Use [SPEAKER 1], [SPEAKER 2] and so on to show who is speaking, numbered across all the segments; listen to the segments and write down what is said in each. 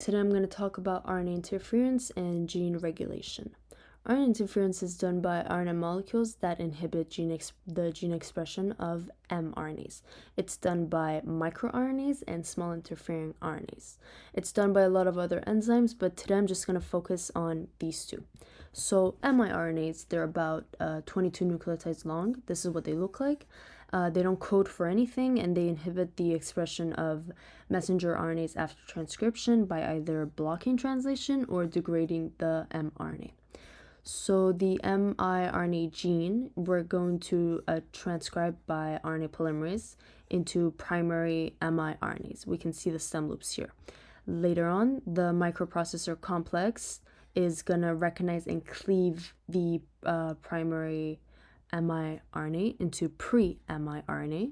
[SPEAKER 1] Today I'm going to talk about RNA interference and gene regulation. RNA interference is done by RNA molecules that inhibit the gene expression of mRNAs. It's done by microRNAs and small interfering RNAs. It's done by a lot of other enzymes, but today I'm just going to focus on these two. So miRNAs, they're about 22 nucleotides long. This is what they look like. They don't code for anything, and they inhibit the expression of messenger RNAs after transcription by either blocking translation or degrading the mRNA. So the miRNA gene, we're going to transcribe by RNA polymerase into primary miRNAs. We can see the stem loops here. Later on, the microprocessor complex is going to recognize and cleave the primary miRNA into pre-miRNA.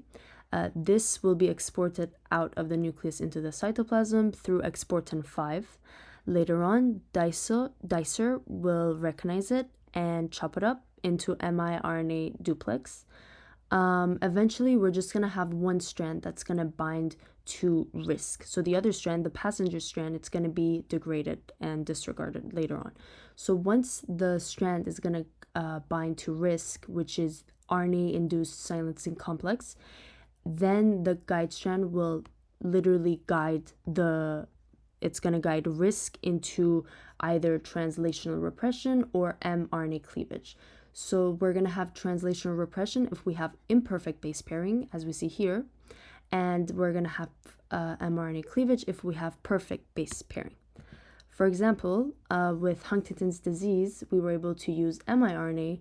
[SPEAKER 1] This will be exported out of the nucleus into the cytoplasm through exportin 5. Later on, dicer will recognize it and chop it up into miRNA duplex. Eventually, we're just going to have one strand that's going to bind to RISC. So the other strand, the passenger strand, it's going to be degraded and disregarded later on. So once the strand is going to bind to RISC, which is RNA-induced silencing complex, then the guide strand will literally guide it's going to guide RISC into either translational repression or mRNA cleavage. So we're going to have translational repression if we have imperfect base pairing, as we see here, and we're going to have mRNA cleavage if we have perfect base pairing. For example, with Huntington's disease, we were able to use miRNA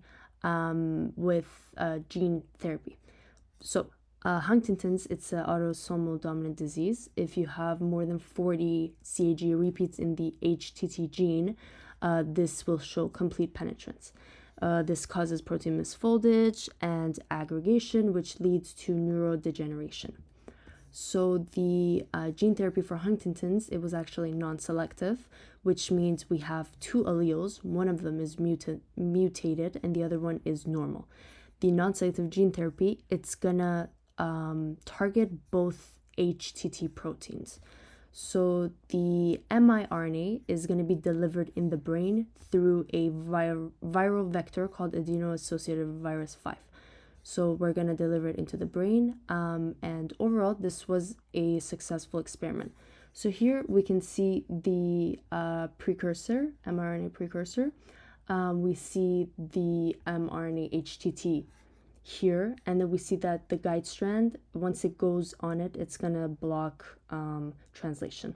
[SPEAKER 1] with gene therapy. So Huntington's, it's an autosomal dominant disease. If you have more than 40 CAG repeats in the HTT gene, this will show complete penetrance. This causes protein misfoldage and aggregation, which leads to neurodegeneration. So the gene therapy for Huntington's, it was actually non-selective, which means we have two alleles. One of them is mutated and the other one is normal. The non-selective gene therapy, it's gonna target both HTT proteins. So the miRNA is going to be delivered in the brain through a viral vector called adeno-associated virus 5. So we're going to deliver it into the brain, and overall this was a successful experiment. So here we can see the precursor, mRNA precursor. We see the mRNA HTT here, and then we see that the guide strand, once it goes on it, it's gonna block translation.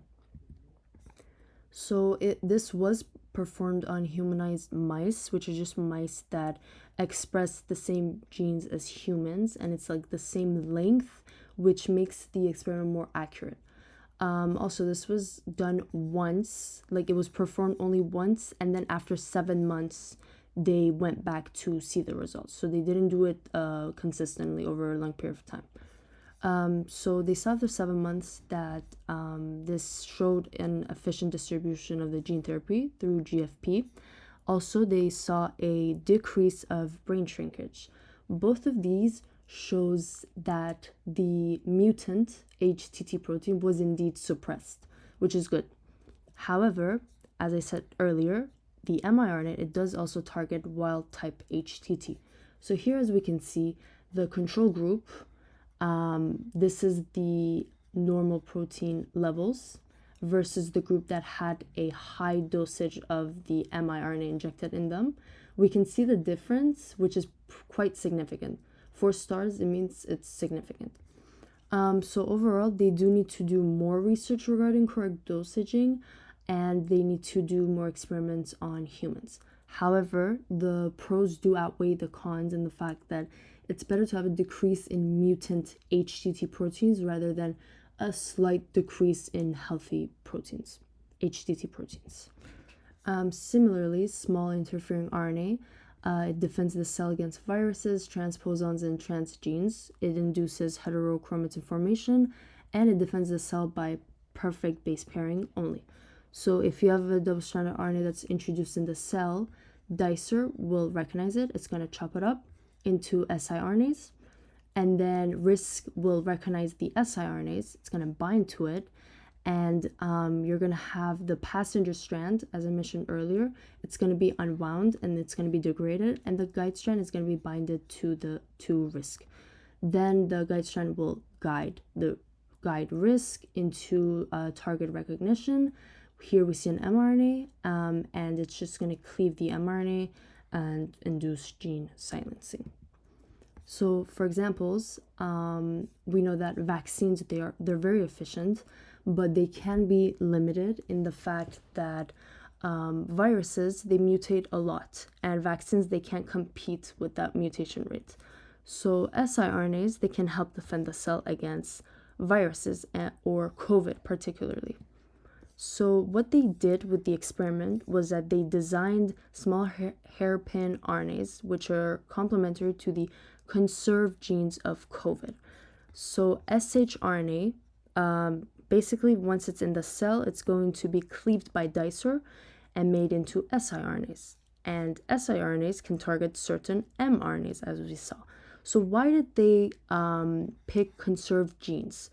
[SPEAKER 1] So this was performed on humanized mice, which are just mice that express the same genes as humans, and it's like the same length, which makes the experiment more accurate. Also, this was done once, like it was performed only once, and then after 7 months they went back to see the results. So they didn't do it consistently over a long period of time. So they saw after 7 months that this showed an efficient distribution of the gene therapy through GFP. Also, they saw a decrease of brain shrinkage. Both of these shows that the mutant HTT protein was indeed suppressed, which is good. However, as I said earlier, the miRNA, it does also target wild type HTT. So here, as we can see, the control group, this is the normal protein levels versus the group that had a high dosage of the miRNA injected in them. We can see the difference, which is quite significant. 4 stars, it means it's significant. So overall, they do need to do more research regarding correct dosaging, and they need to do more experiments on humans. However, the pros do outweigh the cons in the fact that it's better to have a decrease in mutant HTT proteins rather than a slight decrease in healthy proteins, HTT proteins. Similarly, small interfering RNA, it defends the cell against viruses, transposons, and transgenes. It induces heterochromatin formation, and it defends the cell by perfect base pairing only. So if you have a double-stranded RNA that's introduced in the cell, dicer will recognize it. It's going to chop it up into siRNAs, and then RISC will recognize the siRNAs. It's going to bind to it, and you're going to have the passenger strand, as I mentioned earlier, it's going to be unwound and it's going to be degraded, and the guide strand is going to be binded to RISC. Then the guide strand will guide RISC into target recognition. Here we see an mRNA, and it's just going to cleave the mRNA and induce gene silencing. So for examples, we know that vaccines, they're very efficient, but they can be limited in the fact that viruses, they mutate a lot, and vaccines, they can't compete with that mutation rate. So siRNAs, they can help defend the cell against viruses or COVID particularly. So what they did with the experiment was that they designed small hairpin RNAs, which are complementary to the conserved genes of COVID. So shRNA, basically once it's in the cell, it's going to be cleaved by dicer and made into siRNAs. And siRNAs can target certain mRNAs, as we saw. So why did they pick conserved genes?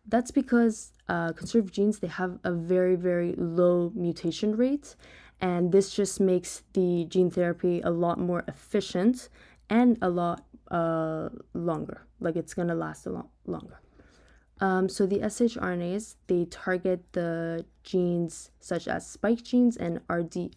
[SPEAKER 1] That's because conserved genes, they have a very, very low mutation rate, and this just makes the gene therapy a lot more efficient and a lot longer. Like, it's going to last a lot longer. So the shRNAs, they target the genes such as spike genes and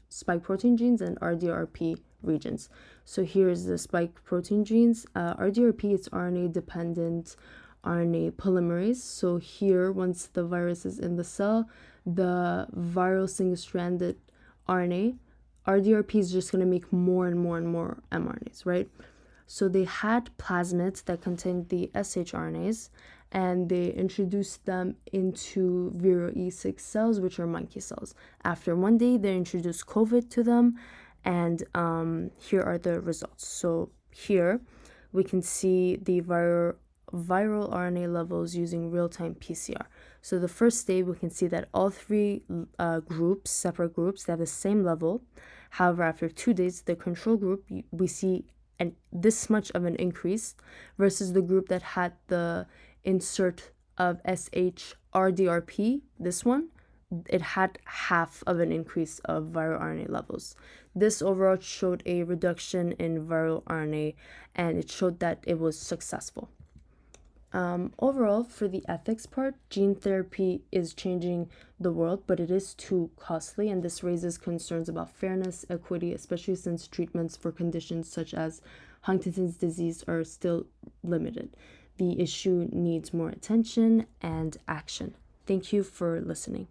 [SPEAKER 1] spike protein genes and RDRP regions. So here's the spike protein genes. RDRP is RNA-dependent RNA polymerase. So here, once the virus is in the cell, the viral single-stranded RNA, RDRP is just going to make more and more and more mRNAs, right? So they had plasmids that contained the shRNAs, and they introduced them into Vero E6 cells, which are monkey cells. After 1 day, they introduced COVID to them, and here are the results. So here we can see the viral RNA levels using real-time PCR. So the first day, we can see that all three separate groups, they have the same level. However, after 2 days, the control group, we see this much of an increase versus the group that had the insert of shRDRP, this one, it had half of an increase of viral RNA levels. This overall showed a reduction in viral RNA, and it showed that it was successful. Overall, for the ethics part, gene therapy is changing the world, but it is too costly, and this raises concerns about fairness, equity, especially since treatments for conditions such as Huntington's disease are still limited. The issue needs more attention and action. Thank you for listening.